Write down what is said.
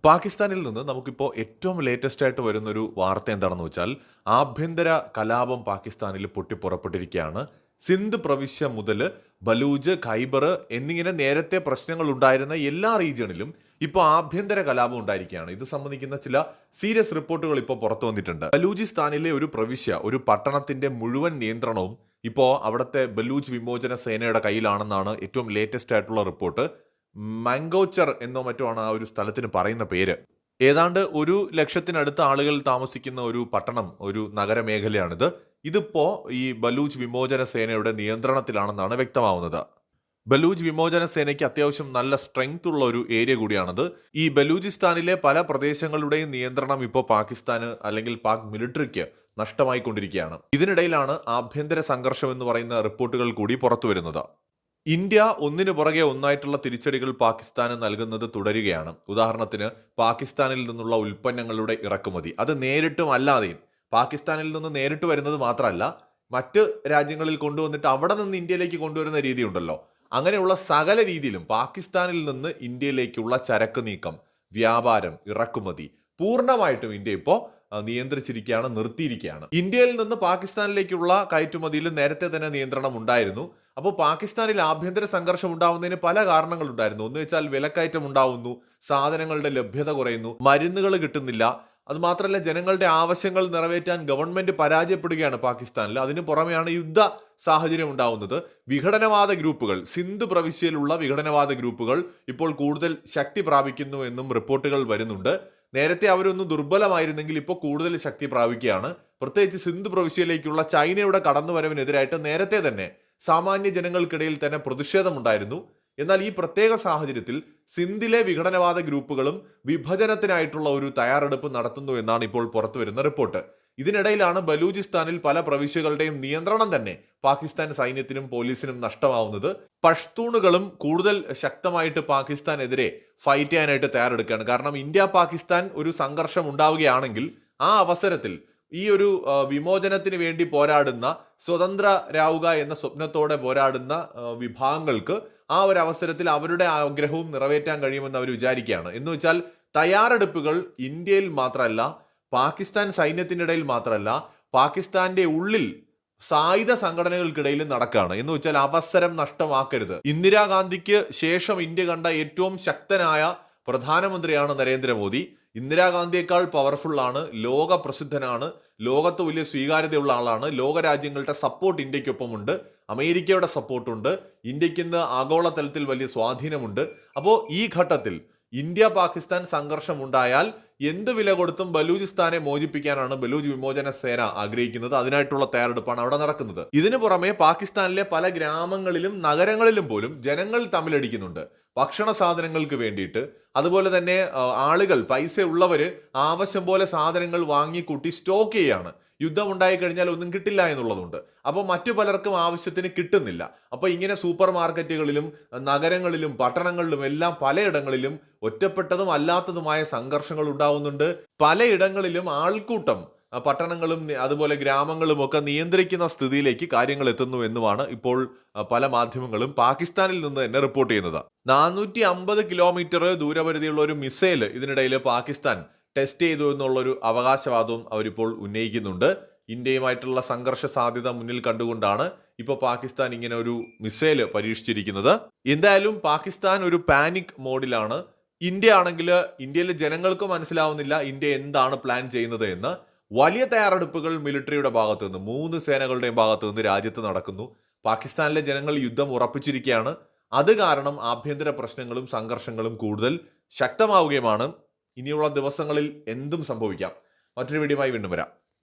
പാകിസ്ഥാനിൽ നിന്ന് നമുക്കിപ്പോൾ ഏറ്റവും ലേറ്റസ്റ്റ് ആയിട്ട് വരുന്നൊരു വാർത്ത എന്താണെന്ന് വെച്ചാൽ ആഭ്യന്തര കലാപം പാകിസ്ഥാനിൽ പൊട്ടിപ്പുറപ്പെട്ടിരിക്കുകയാണ്. സിന്ധ് പ്രവിശ്യ മുതൽ ബലൂജ്, ഖൈബർ എന്നിങ്ങനെ നേരത്തെ പ്രശ്നങ്ങൾ ഉണ്ടായിരുന്ന എല്ലാ റീജിയണിലും ഇപ്പോൾ ആഭ്യന്തര കലാപം ഉണ്ടായിരിക്കുകയാണ്. ഇത് സംബന്ധിക്കുന്ന ചില സീരിയസ് റിപ്പോർട്ടുകൾ ഇപ്പോൾ പുറത്തു വന്നിട്ടുണ്ട്. ബലൂചിസ്ഥാനിലെ ഒരു പ്രവിശ്യ, ഒരു പട്ടണത്തിന്റെ മുഴുവൻ നിയന്ത്രണവും ഇപ്പോൾ അവിടുത്തെ ബലൂജ് വിമോചന സേനയുടെ കയ്യിലാണെന്നാണ് ഏറ്റവും ലേറ്റസ്റ്റ് ആയിട്ടുള്ള റിപ്പോർട്ട്. മാംഗോച്ചർ എന്നോ മറ്റോ ആണ് ആ ഒരു സ്ഥലത്തിന് പറയുന്ന പേര്. ഏതാണ്ട് 1,00,000-നടുത്ത് ആളുകൾ താമസിക്കുന്ന ഒരു പട്ടണം, ഒരു നഗരമേഖലയാണിത്. ഇതിപ്പോ ഈ ബലൂച്ച് വിമോചന സേനയുടെ നിയന്ത്രണത്തിലാണെന്നാണ് വ്യക്തമാവുന്നത്. ബലൂച്ച് വിമോചന സേനയ്ക്ക് അത്യാവശ്യം നല്ല സ്ട്രെങ്ത് ഉള്ള ഒരു ഏരിയ കൂടിയാണത്. ഈ ബലൂചിസ്ഥാനിലെ പല പ്രദേശങ്ങളുടെയും നിയന്ത്രണം ഇപ്പോൾ പാകിസ്ഥാന് അല്ലെങ്കിൽ പാക് മിലിറ്ററിക്ക് നഷ്ടമായിക്കൊണ്ടിരിക്കുകയാണ്. ഇതിനിടയിലാണ് ആഭ്യന്തര സംഘർഷം എന്ന് പറയുന്ന റിപ്പോർട്ടുകൾ കൂടി പുറത്തു വരുന്നത്. ഇന്ത്യ ഒന്നിനു പുറകെ ഒന്നായിട്ടുള്ള തിരിച്ചടികൾ പാകിസ്ഥാന് നൽകുന്നത് തുടരുകയാണ്. ഉദാഹരണത്തിന് പാകിസ്ഥാനിൽ നിന്നുള്ള ഉൽപ്പന്നങ്ങളുടെ ഇറക്കുമതി, അത് നേരിട്ടും അല്ലാതെയും, പാകിസ്ഥാനിൽ നിന്ന് നേരിട്ട് വരുന്നത് മാത്രമല്ല മറ്റ് രാജ്യങ്ങളിൽ കൊണ്ടുവന്നിട്ട് അവിടെ നിന്ന് ഇന്ത്യയിലേക്ക് കൊണ്ടുവരുന്ന രീതിയുണ്ടല്ലോ, അങ്ങനെയുള്ള സകല രീതിയിലും പാകിസ്ഥാനിൽ നിന്ന് ഇന്ത്യയിലേക്കുള്ള ചരക്ക് നീക്കം, വ്യാപാരം, ഇറക്കുമതി പൂർണ്ണമായിട്ടും ഇന്ത്യ ഇപ്പോൾ നിയന്ത്രിച്ചിരിക്കുകയാണ്, നിർത്തിയിരിക്കുകയാണ്. ഇന്ത്യയിൽ നിന്ന് പാകിസ്ഥാനിലേക്കുള്ള കയറ്റുമതിയിൽ നേരത്തെ തന്നെ നിയന്ത്രണം ഉണ്ടായിരുന്നു. അപ്പോൾ പാകിസ്ഥാനിൽ ആഭ്യന്തര സംഘർഷം ഉണ്ടാവുന്നതിന് പല കാരണങ്ങളുണ്ടായിരുന്നു. ഒന്ന് വെച്ചാൽ വിലക്കയറ്റം ഉണ്ടാവുന്നു, സാധനങ്ങളുടെ ലഭ്യത കുറയുന്നു, മരുന്നുകൾ കിട്ടുന്നില്ല. അത് മാത്രമല്ല, ജനങ്ങളുടെ ആവശ്യങ്ങൾ നിറവേറ്റാൻ ഗവൺമെന്റ് പരാജയപ്പെടുകയാണ് പാകിസ്ഥാനിൽ. അതിന് പുറമെയാണ് യുദ്ധ സാഹചര്യം ഉണ്ടാവുന്നത്. വിഘടനവാദ ഗ്രൂപ്പുകൾ, സിന്ധ് പ്രവിശ്യയിലുള്ള വിഘടനവാദ ഗ്രൂപ്പുകൾ ഇപ്പോൾ കൂടുതൽ ശക്തി പ്രാപിക്കുന്നു എന്നും റിപ്പോർട്ടുകൾ വരുന്നുണ്ട്. നേരത്തെ അവരൊന്ന് ദുർബലമായിരുന്നെങ്കിൽ ഇപ്പോൾ കൂടുതൽ ശക്തി പ്രാപിക്കുകയാണ്. പ്രത്യേകിച്ച് സിന്ധ് പ്രവിശ്യയിലേക്കുള്ള ചൈനയുടെ കടന്നുവരവിനെതിരായിട്ട് നേരത്തെ തന്നെ സാമാന്യ ജനങ്ങൾക്കിടയിൽ തന്നെ പ്രതിഷേധമുണ്ടായിരുന്നു. എന്നാൽ ഈ പ്രത്യേക സാഹചര്യത്തിൽ സിന്ധിലെ വിഘടനവാദ ഗ്രൂപ്പുകളും വിഭജനത്തിനായിട്ടുള്ള ഒരു തയ്യാറെടുപ്പ് നടത്തുന്നു എന്നാണ് ഇപ്പോൾ പുറത്തുവരുന്ന റിപ്പോർട്ട്. ഇതിനിടയിലാണ് ബലൂചിസ്ഥാനിൽ പല പ്രവിശ്യകളുടെയും നിയന്ത്രണം തന്നെ പാകിസ്ഥാൻ സൈന്യത്തിനും പോലീസിനും നഷ്ടമാവുന്നത്. പഷ്തൂണുകളും കൂടുതൽ ശക്തമായിട്ട് പാകിസ്ഥാനെതിരെ ഫൈറ്റ് ചെയ്യാനായിട്ട് തയ്യാറെടുക്കുകയാണ്. കാരണം ഇന്ത്യ പാകിസ്ഥാൻ ഒരു സംഘർഷം ഉണ്ടാവുകയാണെങ്കിൽ ആ അവസരത്തിൽ ഈ ഒരു വിമോചനത്തിന് വേണ്ടി പോരാടുന്ന, സ്വതന്ത്രരാവുക എന്ന സ്വപ്നത്തോടെ പോരാടുന്ന വിഭാഗങ്ങൾക്ക് ആ ഒരു അവസരത്തിൽ അവരുടെ ആഗ്രഹവും നിറവേറ്റാൻ കഴിയുമെന്ന് അവർ വിചാരിക്കുകയാണ്. എന്ന് വെച്ചാൽ തയ്യാറെടുപ്പുകൾ ഇന്ത്യയിൽ മാത്രമല്ല, പാകിസ്ഥാൻ സൈന്യത്തിൻ്റെ ഇടയിൽ മാത്രമല്ല, പാകിസ്ഥാന്റെ ഉള്ളിൽ സായുധ സംഘടനകൾക്കിടയിൽ നടക്കുകയാണ്. എന്ന് വെച്ചാൽ അവസരം നഷ്ടമാക്കരുത്. ഇന്ദിരാഗാന്ധിക്ക് ശേഷം ഇന്ത്യ കണ്ട ഏറ്റവും ശക്തനായ പ്രധാനമന്ത്രിയാണ് നരേന്ദ്രമോദി. ഇന്ദിരാഗാന്ധിയേക്കാൾ പവർഫുള്ളാണ്, ലോക പ്രസിദ്ധനാണ്, ലോകത്ത് വലിയ സ്വീകാര്യതയുള്ള ആളാണ്. ലോകരാജ്യങ്ങളുടെ സപ്പോർട്ട് ഇന്ത്യക്കൊപ്പമുണ്ട്, അമേരിക്കയുടെ സപ്പോർട്ടുണ്ട്, ഇന്ത്യക്ക് ഇന്ന് ആഗോളതലത്തിൽ വലിയ സ്വാധീനമുണ്ട്. അപ്പോൾ ഈ ഘട്ടത്തിൽ ഇന്ത്യ പാകിസ്ഥാൻ സംഘർഷം ഉണ്ടായാൽ എന്ത് വില കൊടുത്തും ബലൂചിസ്ഥാനെ മോചിപ്പിക്കാനാണ് ബലൂജ് വിമോചന സേന ആഗ്രഹിക്കുന്നത്. അതിനായിട്ടുള്ള തയ്യാറെടുപ്പാണ് അവിടെ നടക്കുന്നത്. ഇതിനു പുറമെ പാകിസ്ഥാനിലെ പല ഗ്രാമങ്ങളിലും നഗരങ്ങളിലും പോലും ജനങ്ങൾ തമ്മിലടിക്കുന്നുണ്ട് ഭക്ഷണ സാധനങ്ങൾക്ക് വേണ്ടിയിട്ട്. അതുപോലെ തന്നെ ആളുകൾ, പൈസ ഉള്ളവര് ആവശ്യം പോലെ സാധനങ്ങൾ വാങ്ങിക്കൂട്ടി സ്റ്റോക്ക് ചെയ്യാണ്. യുദ്ധം ഉണ്ടായി കഴിഞ്ഞാൽ ഒന്നും കിട്ടില്ല എന്നുള്ളതുണ്ട്. അപ്പോൾ മറ്റു പലർക്കും ആവശ്യത്തിന് കിട്ടുന്നില്ല. അപ്പോൾ ഇങ്ങനെ സൂപ്പർ മാർക്കറ്റുകളിലും നഗരങ്ങളിലും പട്ടണങ്ങളിലും എല്ലാം പലയിടങ്ങളിലും ഒറ്റപ്പെട്ടതും അല്ലാത്തതുമായ സംഘർഷങ്ങൾ ഉണ്ടാവുന്നുണ്ട്. പലയിടങ്ങളിലും ആൾക്കൂട്ടം പട്ടണങ്ങളും അതുപോലെ ഗ്രാമങ്ങളും ഒക്കെ നിയന്ത്രിക്കുന്ന സ്ഥിതിയിലേക്ക് കാര്യങ്ങൾ എത്തുന്നു എന്നുമാണ് ഇപ്പോൾ പല മാധ്യമങ്ങളും പാകിസ്ഥാനിൽ നിന്ന് തന്നെ റിപ്പോർട്ട് ചെയ്യുന്നത്. 450 കിലോമീറ്റർ ദൂരപരിധിയുള്ള ഒരു മിസൈൽ ഇതിനിടയിൽ പാകിസ്ഥാൻ ടെസ്റ്റ് ചെയ്തു എന്നുള്ളൊരു അവകാശവാദവും അവരിപ്പോൾ ഉന്നയിക്കുന്നുണ്ട്. ഇന്ത്യയുമായിട്ടുള്ള സംഘർഷ സാധ്യത മുന്നിൽ കണ്ടുകൊണ്ടാണ് ഇപ്പോൾ പാകിസ്ഥാൻ ഇങ്ങനെ ഒരു മിസൈൽ പരീക്ഷിച്ചിരിക്കുന്നത്. എന്തായാലും പാകിസ്ഥാൻ ഒരു പാനിക് മോഡിലാണ്. ഇന്ത്യ ആണെങ്കിൽ ഇന്ത്യയിലെ ജനങ്ങൾക്ക് മനസ്സിലാവുന്നില്ല ഇന്ത്യ എന്താണ് പ്ലാൻ ചെയ്യുന്നത് എന്ന്. വലിയ തയ്യാറെടുപ്പുകൾ മിലിറ്ററിയുടെ ഭാഗത്തു നിന്ന്, 3 സേനകളുടെയും ഭാഗത്തു നിന്ന് രാജ്യത്ത് നടക്കുന്നു. പാകിസ്ഥാനിലെ ജനങ്ങൾ യുദ്ധം ഉറപ്പിച്ചിരിക്കുകയാണ്. അത് കാരണം ആഭ്യന്തര പ്രശ്നങ്ങളും സംഘർഷങ്ങളും കൂടുതൽ ശക്തമാവുകയുമാണ്. ഇനിയുള്ള ദിവസങ്ങളിൽ എന്തും സംഭവിക്കാം. മറ്റൊരു വീഡിയോയുമായി വീണ്ടും വരാം.